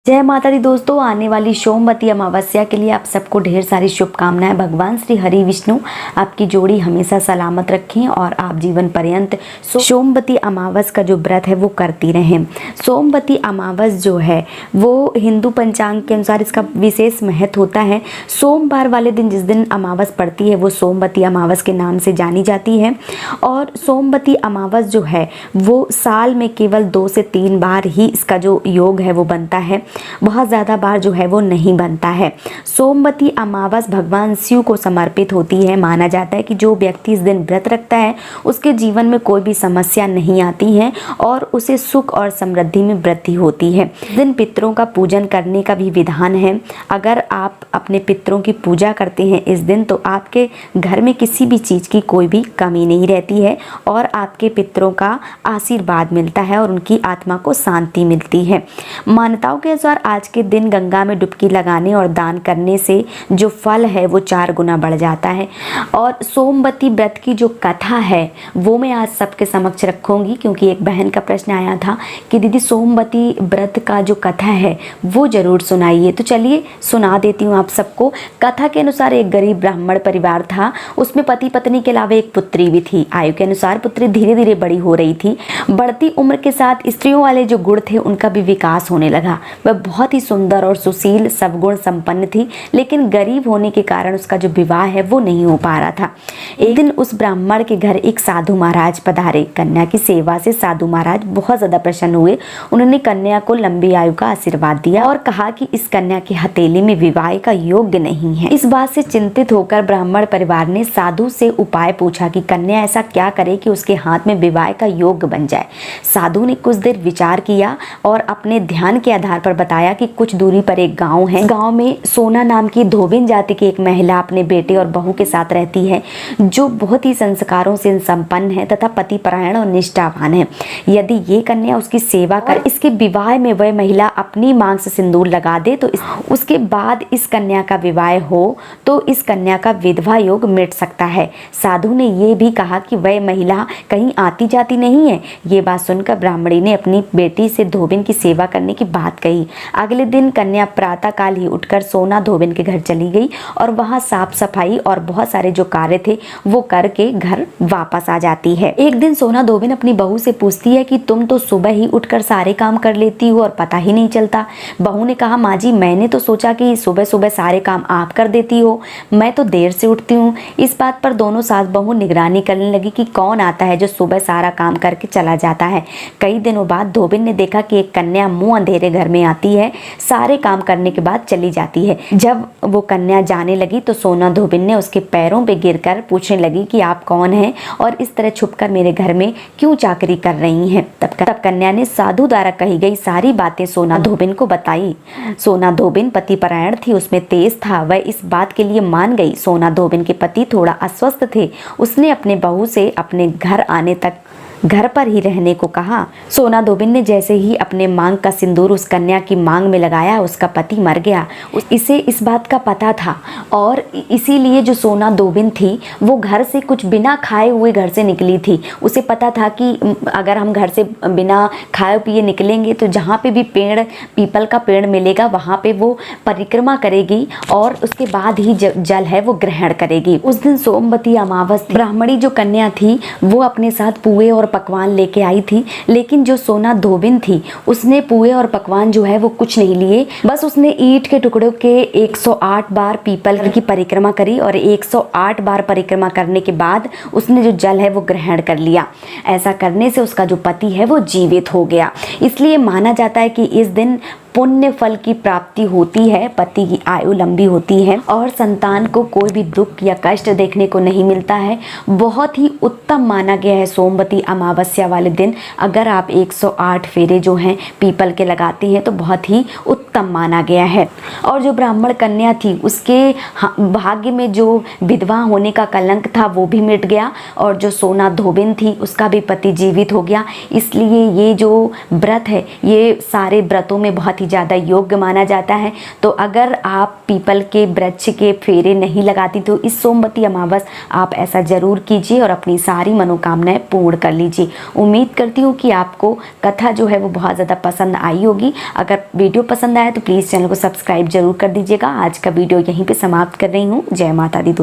जय माता दी दोस्तों, आने वाली सोमवती अमावस्या के लिए आप सबको ढेर सारी शुभकामनाएं। भगवान श्री हरि विष्णु आपकी जोड़ी हमेशा सलामत रखें और आप जीवन पर्यंत सोमवती अमावस का जो व्रत है वो करती रहें। सोमवती अमावस जो है वो हिंदू पंचांग के अनुसार इसका विशेष महत्व होता है। सोमवार वाले दिन जिस दिन अमावस पड़ती है वो सोमवती अमावस के नाम से जानी जाती है। और सोमवती अमावस जो है वो साल में केवल 2 से 3 बार ही इसका जो योग है वो बनता है, बहुत ज़्यादा बार जो है वो नहीं बनता है। सोमवती अमावस भगवान शिव को समर्पित होती है। माना जाता है कि जो व्यक्ति इस दिन व्रत रखता है उसके जीवन में कोई भी समस्या नहीं आती है और उसे सुख और समृद्धि में वृद्धि होती है। इस दिन पितरों का पूजन करने का भी विधान है। अगर आप अपने पितरों की पूजा करते हैं इस दिन तो आपके घर में किसी भी चीज़ की कोई भी कमी नहीं रहती है और आपके पितरों का आशीर्वाद मिलता है और उनकी आत्मा को शांति मिलती है। मान्यताओं के अनुसार आज के दिन गंगा में डुबकी लगाने और दान करने से जो फल है वो 4 गुना बढ़ जाता है। और सोमवती व्रत की जो कथा है वो मैं आज सबके समक्ष रखूंगी, क्योंकि एक बहन का प्रश्न आया था कि दीदी सोमवती व्रत का जो कथा है वो ज़रूर सुनाइए। तो चलिए सुना देती हूँ आप सबको। कथा के अनुसार एक गरीब ब्राह्मण परिवार था, उसमें पति पत्नी के अलावा एक पुत्री भी थी। आयु के अनुसार पुत्री धीरे धीरे बड़ी हो रही थी। बढ़ती उम्र के साथ स्त्रियों वाले जो गुण थे उनका भी विकास होने लगा। वह बहुत ही सुंदर और सुशील सद्गुण संपन्न थी, लेकिन गरीब होने के कारण उसका जो विवाह है वो नहीं हो पा रहा था। एक दिन उस ब्राह्मण के घर एक साधु महाराज पधारे। कन्या की सेवा से साधु महाराज बहुत ज्यादा प्रसन्न हुए। उन्होंने कन्या को लंबी आयु का आशीर्वाद दिया और कहा कि इस कन्या की हथेली में विवाह का योग्य नहीं है। इस बात से चिंतित होकर ब्राह्मण परिवार ने साधु से उपाय पूछा कि कन्या ऐसा क्या करे कि उसके हाथ में विवाह का योग्य बन जाए। साधु ने कुछ देर विचार किया और अपने ध्यान के आधार पर बताया कि कुछ दूरी पर एक गांव है। गांव में सोना नाम की धोबिन जाति की एक महिला अपने बेटे और बहू के साथ रहती है, जो बहुत ही संस्कारों से संपन्न है तथा पतिपरायण और निष्ठावान है। यदि ये कन्या उसकी सेवा कर इसके विवाह में वह महिला अपनी मांग से सिंदूर लगा दे तो उसके बाद इस कन्या का विवाह हो तो इस कन्या का विधवा योग मिट सकता है। साधु ने ये भी कहा कि वह महिला कहीं आती जाती नहीं है। ये बात सुनकर ब्राह्मणी ने अपनी बेटी से धोबिन की सेवा करने की बात कही। अगले दिन कन्या प्रातः काल ही उठकर सोना धोबिन के घर चली गई और वहां साफ सफाई और बहुत सारे जो कार्य थे वो करके घर वापस आ जाती है। एक दिन सोना धोबिन अपनी बहू से पूछती है कि तुम तो सुबह ही उठकर सारे काम कर लेती हो और पता ही नहीं चलता। बहू ने कहा, माँ जी मैंने तो सोचा कि सुबह सुबह सारे काम आप कर देती हो, मैं तो देर से उठती हूँ। इस बात पर दोनों सास बहू निगरानी करने लगी कि कौन आता है जो सुबह सारा काम करके चला जाता है। कई दिनों बाद धोबिन ने देखा कि एक कन्या मुंह अंधेरे घर में आती है, सारे काम करने के बाद चली जाती है। जब वो कन्या जाने लगी तो सोना धोबिन ने उसके पैरों पे गिरकर पूछने लगी कि आप कौन हैं और इस तरह छुपकर मेरे घर में क्यों चाकरी कर रही हैं। तब कन्या ने साधु द्वारा कही गई सारी बातें सोना धोबिन को बताई। सोना धोबिन पतिपरायण थी, उसमें तेज था, वह इस बात के लिए मान गई। सोना धोबिन के पति थोड़ा अस्वस्थ थे। उसने अपने बहू से अपने घर आने तक घर पर ही रहने को कहा। सोना धोबिन ने जैसे ही अपने मांग का सिंदूर उस कन्या की मांग में लगाया, उसका पति मर गया। इसे इस बात का पता था और इसीलिए जो सोना धोबिन थी वो घर से कुछ बिना खाए हुए घर से निकली थी। उसे पता था कि अगर हम घर से बिना खाए पिए निकलेंगे तो जहाँ पे भी पेड़ पीपल का पेड़ मिलेगा वहाँ पे वो परिक्रमा करेगी और उसके बाद ही जल है वो ग्रहण करेगी। उस दिन सोमवती अमावस ब्राह्मणी जो कन्या थी वो अपने साथ पुए और पकवान लेके आई थी, लेकिन जो सोना धोबिन थी उसने पुए और पकवान जो है वो कुछ नहीं लिए। बस उसने ईंट के टुकड़ों के 108 बार पीपल की परिक्रमा करी और 108 बार परिक्रमा करने के बाद उसने जो जल है वो ग्रहण कर लिया। ऐसा करने से उसका जो पति है वो जीवित हो गया। इसलिए माना जाता है कि इस दिन पुण्य फल की प्राप्ति होती है, पति की आयु लंबी होती है और संतान को कोई भी दुख या कष्ट देखने को नहीं मिलता है। बहुत ही उत्तम माना गया है सोमवती अमावस्या वाले दिन अगर आप 108 फेरे जो हैं पीपल के लगाते हैं तो बहुत ही उत्तम माना गया है। और जो ब्राह्मण कन्या थी उसके भाग्य में जो विधवा होने का कलंक था वो भी मिट गया और जो सोना धोबिन थी उसका भी पति जीवित हो गया। इसलिए ये जो व्रत है ये सारे व्रतों में बहुत ही ज़्यादा योग्य माना जाता है। तो अगर आप पीपल के वृक्ष के फेरे नहीं लगाती तो इस सोमवती अमावस आप ऐसा ज़रूर कीजिए और अपनी सारी मनोकामनाएं पूर्ण कर लीजिए। उम्मीद करती हूँ कि आपको कथा जो है वो बहुत ज़्यादा पसंद आई होगी। अगर वीडियो पसंद आया तो प्लीज़ चैनल को सब्सक्राइब जरूर कर दीजिएगा। आज का वीडियो यहीं पे समाप्त कर रही हूँ। जय माता दी दोस्तों।